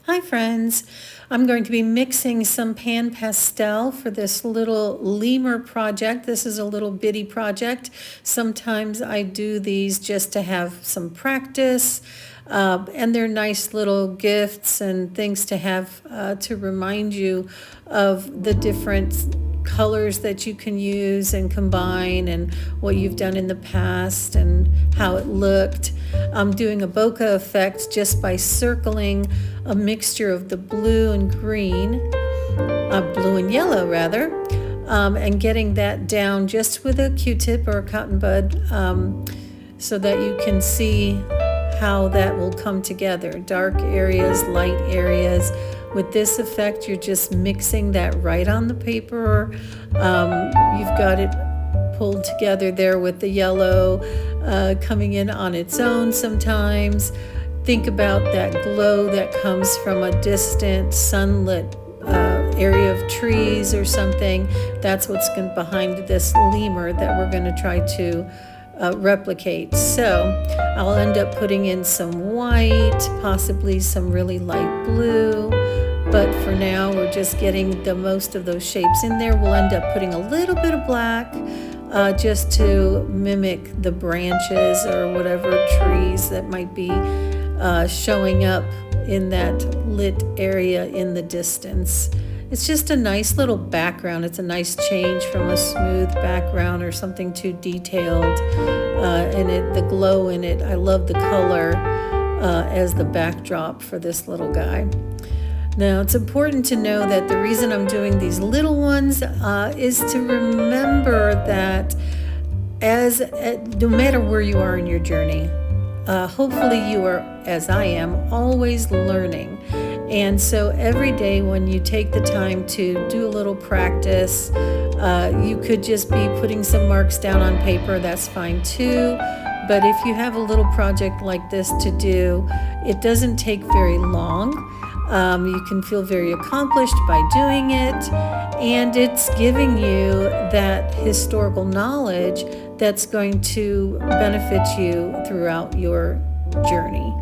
Hi friends, I'm going to be mixing some pan pastel for this little lemur project. This is a little bitty project. Sometimes I do these just to have some practice, and they're nice little gifts and things to have to remind you of the different colors that you can use and combine and what you've done in the past and how it looked. I'm doing a bokeh effect just by circling a mixture of the blue and green, blue and yellow rather, and getting that down just with a Q-tip or a cotton bud, so that you can see how that will come together. Dark areas, light areas. With this effect, you're just mixing that right on the paper. You've got it pulled together there with the yellow coming in on its own sometimes. Think about that glow that comes from a distant sunlit area of trees or something. That's what's behind this lemur that we're going to try to replicate. So I'll end up putting in some white, possibly some really light blue, but for now we're just getting the most of those shapes in there. We'll end up putting a little bit of black just to mimic the branches or whatever trees that might be showing up in that lit area in the distance. It's just a nice little background. It's a nice change from a smooth background or something too detailed. And the glow in it, I love the color as the backdrop for this little guy. Now, it's important to know that the reason I'm doing these little ones is to remember that no matter where you are in your journey, hopefully you are, as I am, always learning. And so every day when you take the time to do a little practice, you could just be putting some marks down on paper, that's fine too. But if you have a little project like this to do, it doesn't take very long. You can feel very accomplished by doing it, and it's giving you that historical knowledge that's going to benefit you throughout your journey.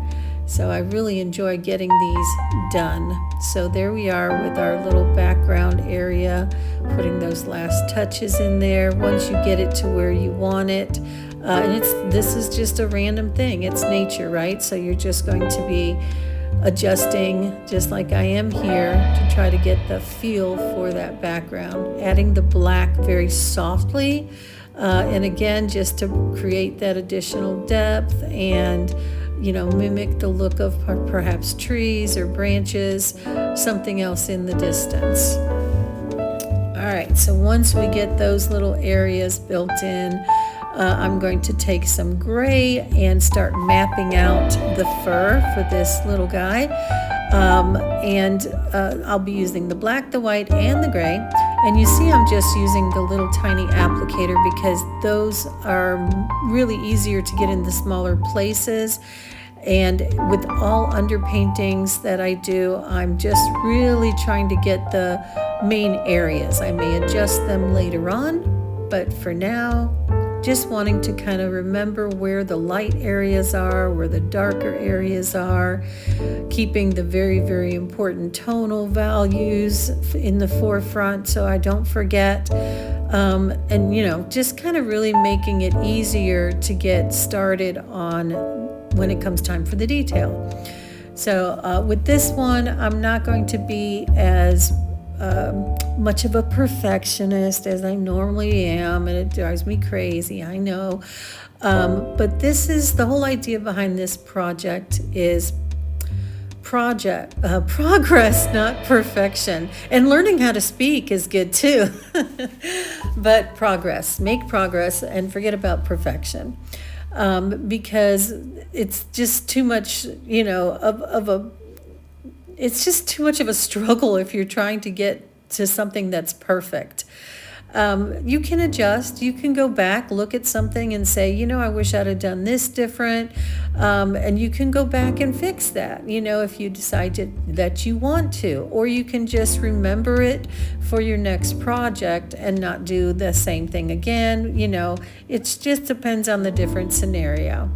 So I really enjoy getting these done. So there we are with our little background area, putting those last touches in there. Once you get it to where you want it, and this is just a random thing. It's nature, right? So you're just going to be adjusting just like I am here to try to get the feel for that background. Adding the black very softly, and again, just to create that additional depth and mimic the look of perhaps trees or branches, something else in the distance. All right, so once we get those little areas built in, I'm going to take some gray and start mapping out the fur for this little guy. I'll be using the black, the white, and the gray. And you see I'm just using the little tiny applicator because those are really easier to get in the smaller places. And with all underpaintings that I do, I'm just really trying to get the main areas. I may adjust them later on, but for now, just wanting to kind of remember where the light areas are, where the darker areas are, keeping the very, very important tonal values in the forefront so I don't forget. And just kind of really making it easier to get started on when it comes time for the detail. So with this one, I'm not going to be as much of a perfectionist as I normally am, and it drives me crazy, I know. But this is the whole idea behind this project is progress, not perfection. And learning how to speak is good too. But progress, make progress and forget about perfection. Because it's just too much, it's just too much of a struggle if you're trying to get to something that's perfect. You can adjust, you can go back, look at something and say, I wish I'd have done this different. And you can go back and fix that, if you decide that you want to, or you can just remember it for your next project and not do the same thing again. It just depends on the different scenario.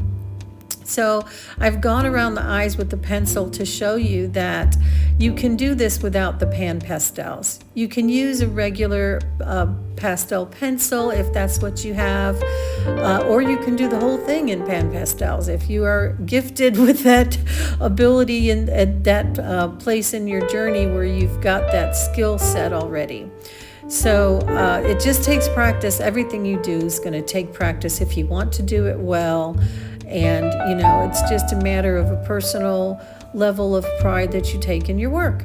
So I've gone around the eyes with the pencil to show you that you can do this without the pan pastels. You can use a regular pastel pencil if that's what you have, or you can do the whole thing in pan pastels if you are gifted with that ability and that place in your journey where you've got that skill set already. So it just takes practice. Everything you do is going to take practice if you want to do it well. And, you know, it's just a matter of a personal level of pride that you take in your work.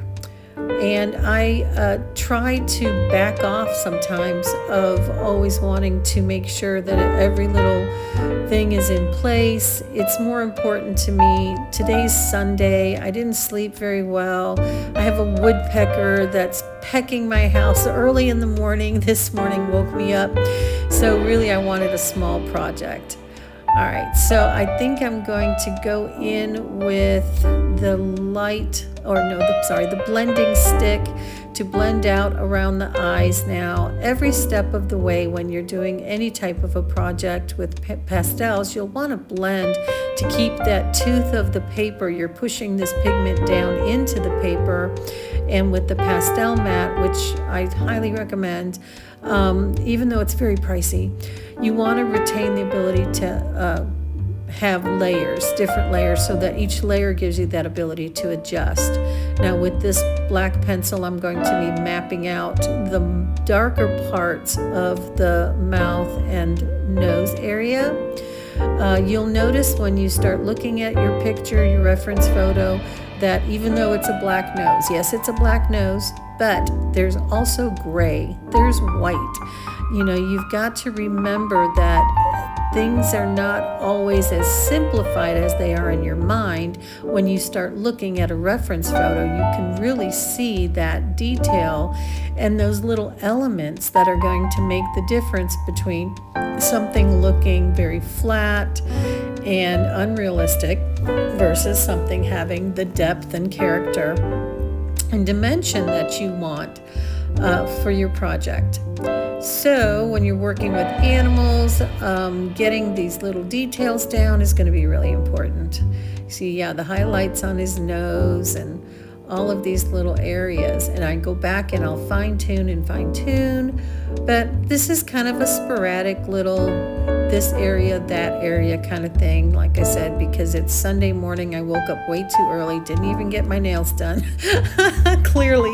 And I try to back off sometimes of always wanting to make sure that every little thing is in place. It's more important to me. Today's Sunday. I didn't sleep very well. I have a woodpecker that's pecking my house early in the morning. This morning woke me up. So really I wanted a small project. All right, so I think I'm going to go in with the the blending stick to blend out around the eyes now. Every step of the way when you're doing any type of a project with pastels, you'll want to blend to keep that tooth of the paper. You're pushing this pigment down into the paper, and with the pastel mat, which I highly recommend, even though it's very pricey, you want to retain the ability to have layers, different layers, so that each layer gives you that ability to adjust. Now with this black pencil, I'm going to be mapping out the darker parts of the mouth and nose area. You'll notice when you start looking at your picture, your reference photo, that even though it's a black nose, yes, it's a black nose, but there's also gray, there's white. You know, you've got to remember that things are not always as simplified as they are in your mind. When you start looking at a reference photo, you can really see that detail and those little elements that are going to make the difference between something looking very flat and unrealistic versus something having the depth and character and dimension that you want for your project. So when you're working with animals, getting these little details down is going to be really important. See, yeah, the highlights on his nose and all of these little areas. And I go back and I'll fine tune, but this is kind of a sporadic little this area, that area kind of thing. Like I said, because it's Sunday morning, I woke up way too early, didn't even get my nails done, clearly.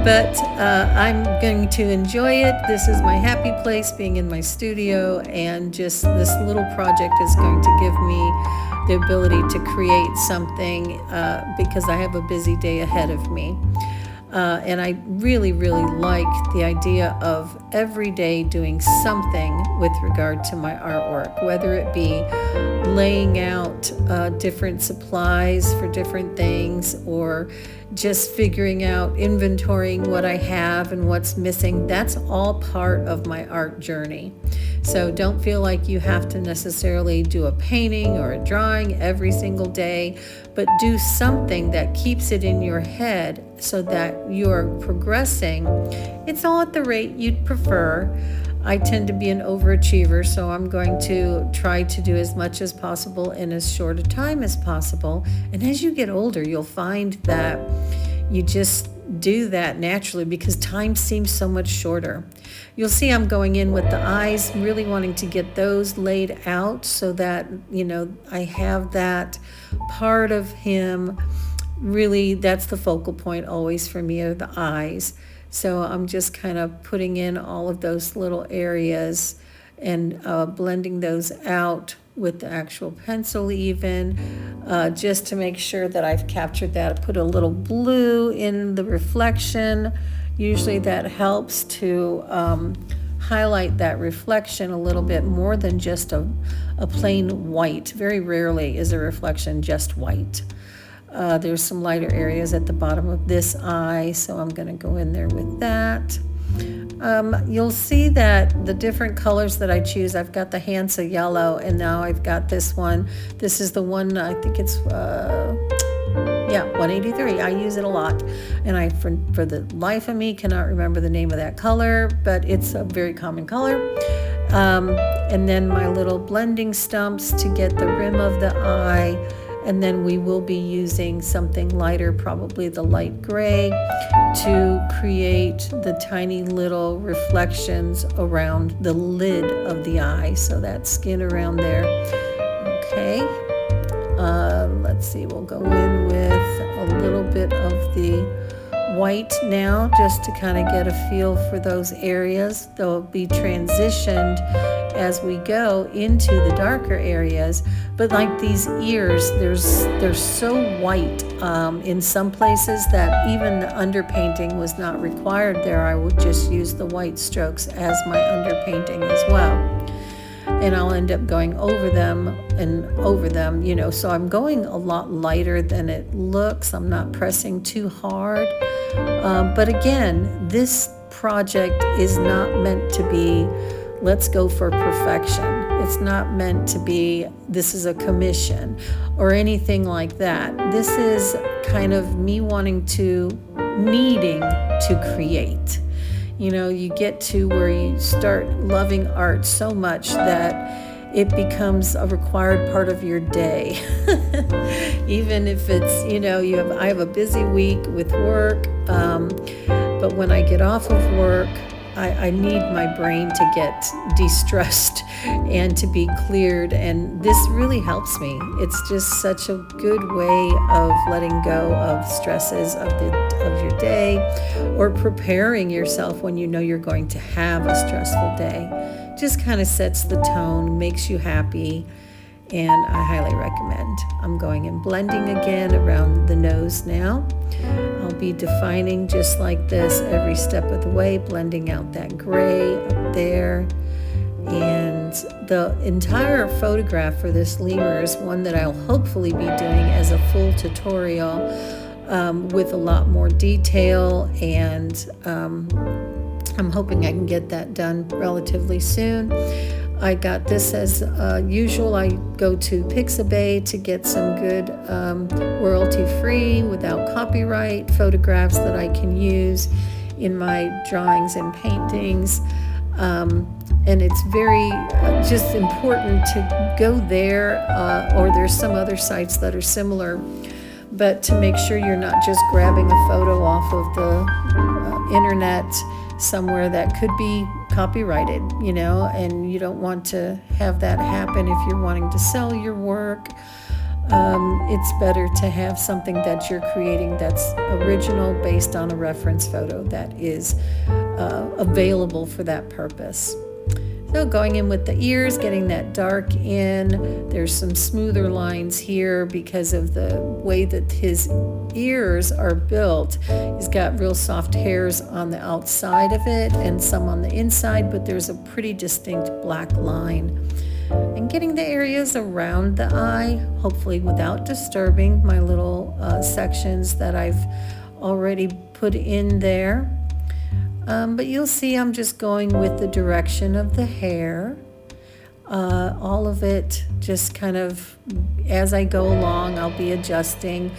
But I'm going to enjoy it. This is my happy place, being in my studio, and just this little project is going to give me the ability to create something because I have a busy day ahead of me. And I really, really like the idea of every day doing something with regard to my artwork, whether it be laying out different supplies for different things, or just figuring out, inventorying what I have and what's missing. That's all part of my art journey. So don't feel like you have to necessarily do a painting or a drawing every single day, but do something that keeps it in your head so that you're progressing. It's all at the rate you'd prefer. I tend to be an overachiever, so I'm going to try to do as much as possible in as short a time as possible. And as you get older, you'll find that you just do that naturally because time seems so much shorter. You'll see I'm going in with the eyes, really wanting to get those laid out so that, you know, I have that part of him. Really, that's the focal point always for me, are the eyes. So I'm just kind of putting in all of those little areas and blending those out with the actual pencil even, just to make sure that I've captured that. I put a little blue in the reflection. Usually that helps to highlight that reflection a little bit more than just a plain white. Very rarely is a reflection just white. There's some lighter areas at the bottom of this eye, so I'm going to go in there with that. You'll see that the different colors that I choose, I've got the Hansa yellow, and now I've got this one. This is the one, I think it's 183. I use it a lot, and I for the life of me cannot remember the name of that color, but it's a very common color. And then my little blending stumps to get the rim of the eye. And then we will be using something lighter, probably the light gray, to create the tiny little reflections around the lid of the eye. So that skin around there. Okay. Let's see, we'll go in with a little bit of the white now, just to kind of get a feel for those areas. They'll be transitioned as we go into the darker areas, but like these ears, they're so white in some places that even the underpainting was not required there. I would just use the white strokes as my underpainting as well. And I'll end up going over them, you know, so I'm going a lot lighter than it looks. I'm not pressing too hard. But again, this project is not meant to be, let's go for perfection. It's not meant to be, this is a commission or anything like that. This is kind of me needing to create. You know, you get to where you start loving art so much that it becomes a required part of your day. Even if it's, you know, I have a busy week with work, but when I get off of work, I need my brain to get de-stressed and to be cleared, and this really helps me. It's just such a good way of letting go of stresses of your day, or preparing yourself when you know you're going to have a stressful day. Just kind of sets the tone, makes you happy, and I highly recommend. I'm going and blending again around the nose now. I'll be defining just like this every step of the way, blending out that gray up there. And the entire photograph for this lemur is one that I'll hopefully be doing as a full tutorial with a lot more detail, and I'm hoping I can get that done relatively soon. I got this as usual. I go to Pixabay to get some good royalty-free, without copyright photographs that I can use in my drawings and paintings. And it's very just important to go there, or there's some other sites that are similar, but to make sure you're not just grabbing a photo off of the internet somewhere that could be copyrighted, you know, and you don't want to have that happen if you're wanting to sell your work. It's better to have something that you're creating that's original, based on a reference photo that is available for that purpose. So going in with the ears, getting that dark in. There's some smoother lines here because of the way that his ears are built. He's got real soft hairs on the outside of it and some on the inside, but there's a pretty distinct black line. And getting the areas around the eye, hopefully without disturbing my little sections that I've already put in there. But you'll see I'm just going with the direction of the hair. All of it just kind of, as I go along, I'll be adjusting.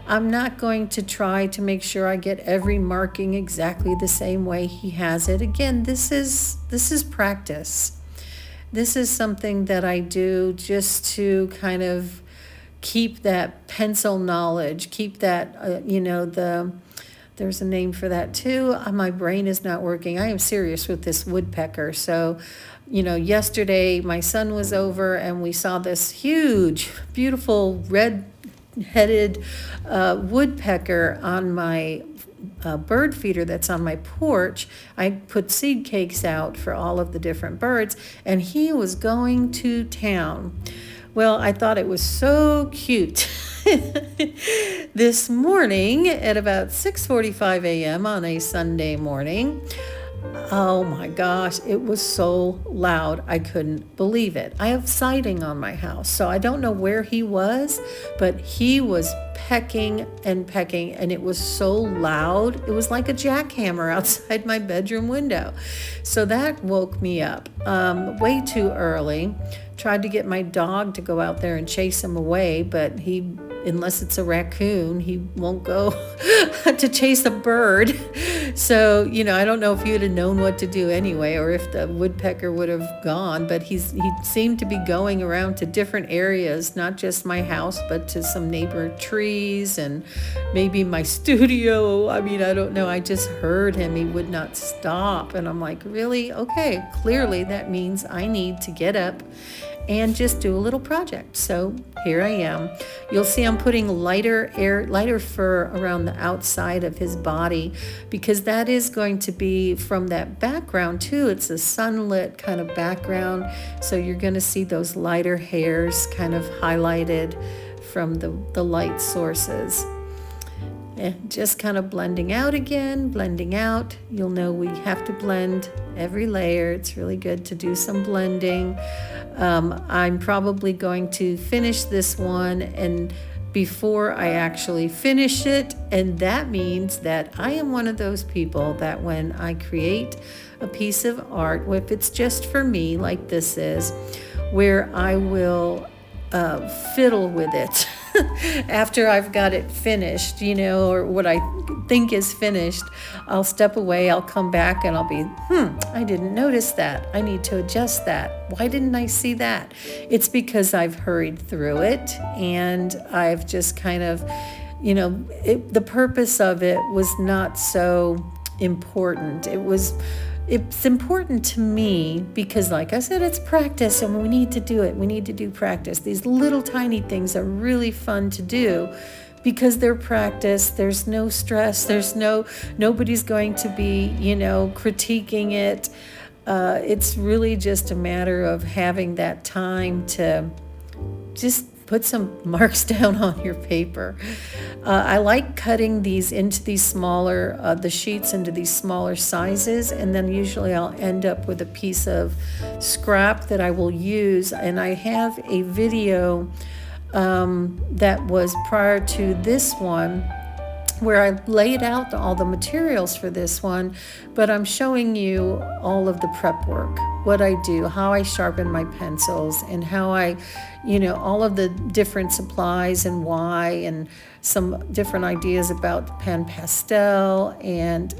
I'm not going to try to make sure I get every marking exactly the same way he has it. Again, this is practice. This is something that I do just to kind of keep that pencil knowledge, keep that, there's a name for that too. My brain is not working. I am serious with this woodpecker. So, yesterday my son was over and we saw this huge, beautiful red-headed woodpecker on my bird feeder that's on my porch. I put seed cakes out for all of the different birds, and he was going to town. Well, I thought it was so cute. This morning at about 6:45 a.m. on a Sunday morning, oh my gosh, it was so loud. I couldn't believe it. I have siding on my house, so I don't know where he was, but he was pecking and pecking, and it was so loud. It was like a jackhammer outside my bedroom window. So that woke me up way too early. Tried to get my dog to go out there and chase him away, but unless it's a raccoon, he won't go to chase a bird. So, I don't know if he would have known what to do anyway, or if the woodpecker would have gone, but he seemed to be going around to different areas, not just my house, but to some neighbor trees and maybe my studio. I don't know. I just heard him. He would not stop. And I'm like, really? Okay, clearly that means I need to get up and just do a little project. So here I am. You'll see I'm putting lighter fur around the outside of his body, because that is going to be from that background too. It's a sunlit kind of background. So you're going to see those lighter hairs kind of highlighted from the light sources. And just kind of blending out again, blending out. You'll know we have to blend every layer. It's really good to do some blending. I'm probably going to finish this one and before I actually finish it, and that means that I am one of those people that when I create a piece of art, if it's just for me like this is, where I will fiddle with it after I've got it finished, or what I think is finished. I'll step away, I'll come back, and I'll be, I didn't notice that. I need to adjust that. Why didn't I see that? It's because I've hurried through it, and I've just kind of, the purpose of it was not so important. It's important to me because, like I said, it's practice, and we need to do it. We need to do practice. These little tiny things are really fun to do because they're practice. There's no stress. Nobody's going to be, critiquing it. It's really just a matter of having that time to just put some marks down on your paper. I like cutting these into these smaller, the sheets into these smaller sizes, and then usually I'll end up with a piece of scrap that I will use. And I have a video that was prior to this one where I laid out all the materials for this one, but I'm showing you all of the prep work, what I do, how I sharpen my pencils, and how I, all of the different supplies and why, and some different ideas about the pen pastel. And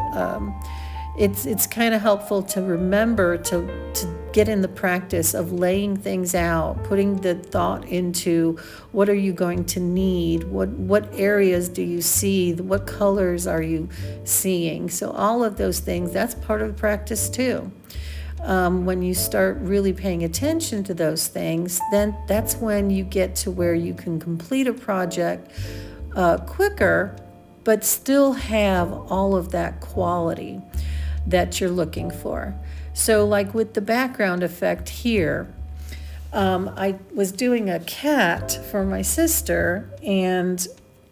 it's kind of helpful to remember to get in the practice of laying things out, putting the thought into what are you going to need, what areas do you see, what colors are you seeing. So all of those things, that's part of the practice too. When you start really paying attention to those things, then that's when you get to where you can complete a project quicker, but still have all of that quality that you're looking for. So like with the background effect here, I was doing a cat for my sister, and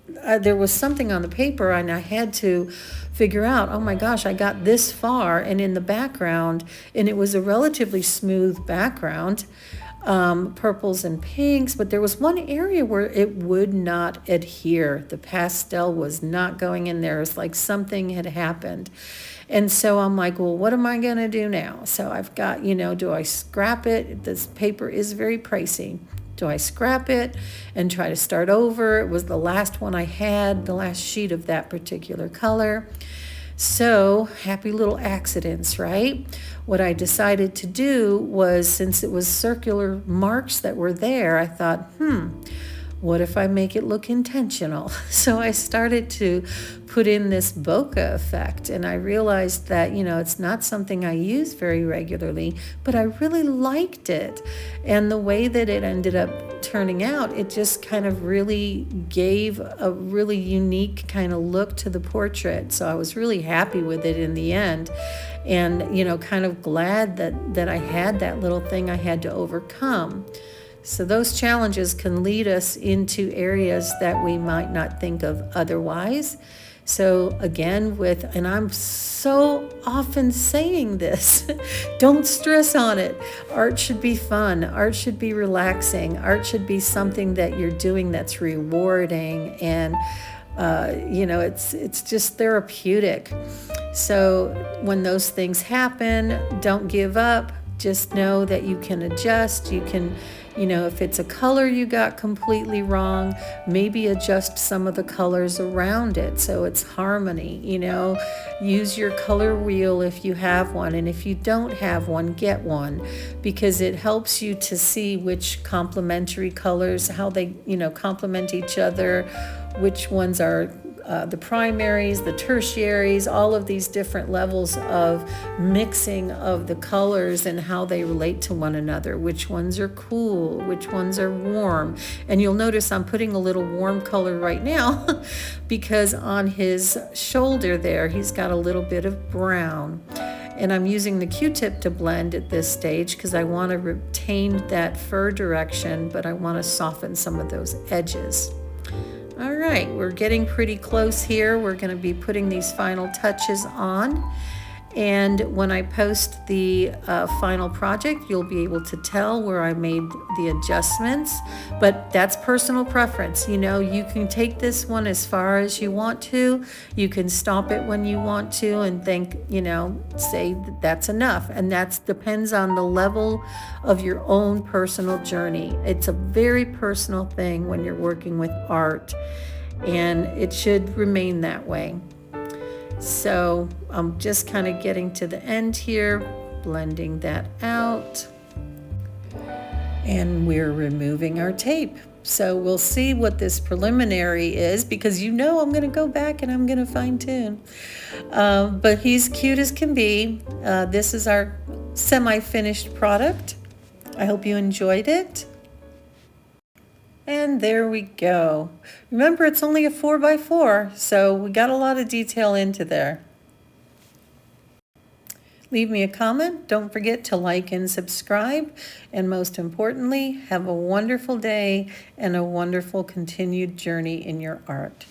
there was something on the paper, and I had to figure out, oh my gosh, I got this far, and in the background, and it was a relatively smooth background, purples and pinks, but there was one area where it would not adhere. The pastel was not going in there. It's like something had happened. And so I'm like, well, what am I going to do now? So I've got, do I scrap it? This paper is very pricey. Do I scrap it and try to start over? It was the last one I had, the last sheet of that particular color. So happy little accidents, right? What I decided to do was, since it was circular marks that were there, I thought, what if I make it look intentional? So I started to put in this bokeh effect, and I realized that, it's not something I use very regularly, but I really liked it. And the way that it ended up turning out, it just kind of really gave a really unique kind of look to the portrait. So I was really happy with it in the end, and, kind of glad that I had that little thing I had to overcome. So those challenges can lead us into areas that we might not think of otherwise. So again, and I'm so often saying this, don't stress on it. Art should be fun. Art should be relaxing. Art should be something that you're doing that's rewarding, and it's just therapeutic. So when those things happen, don't give up. Just know that you can adjust. You can, if it's a color you got completely wrong, maybe adjust some of the colors around it so it's harmony. Use your color wheel if you have one, and if you don't have one, get one, because it helps you to see which complementary colors, how they complement each other, which ones are the primaries, the tertiaries, all of these different levels of mixing of the colors and how they relate to one another, which ones are cool, which ones are warm. And you'll notice I'm putting a little warm color right now because on his shoulder there, he's got a little bit of brown. And I'm using the Q-tip to blend at this stage because I want to retain that fur direction, but I want to soften some of those edges. All right, we're getting pretty close here. We're going to be putting these final touches on. And when I post the final project, you'll be able to tell where I made the adjustments. But that's personal preference. You can take this one as far as you want to. You can stop it when you want to and think, say that's enough. And that depends on the level of your own personal journey. It's a very personal thing when you're working with art, and it should remain that way. So I'm just kind of getting to the end here, blending that out, and we're removing our tape. So we'll see what this preliminary is, because I'm going to go back and I'm going to fine tune. But he's cute as can be. This is our semi-finished product. I hope you enjoyed it. And there we go. Remember, it's only a 4x4, so we got a lot of detail into there. Leave me a comment. Don't forget to like and subscribe. And most importantly, have a wonderful day and a wonderful continued journey in your art.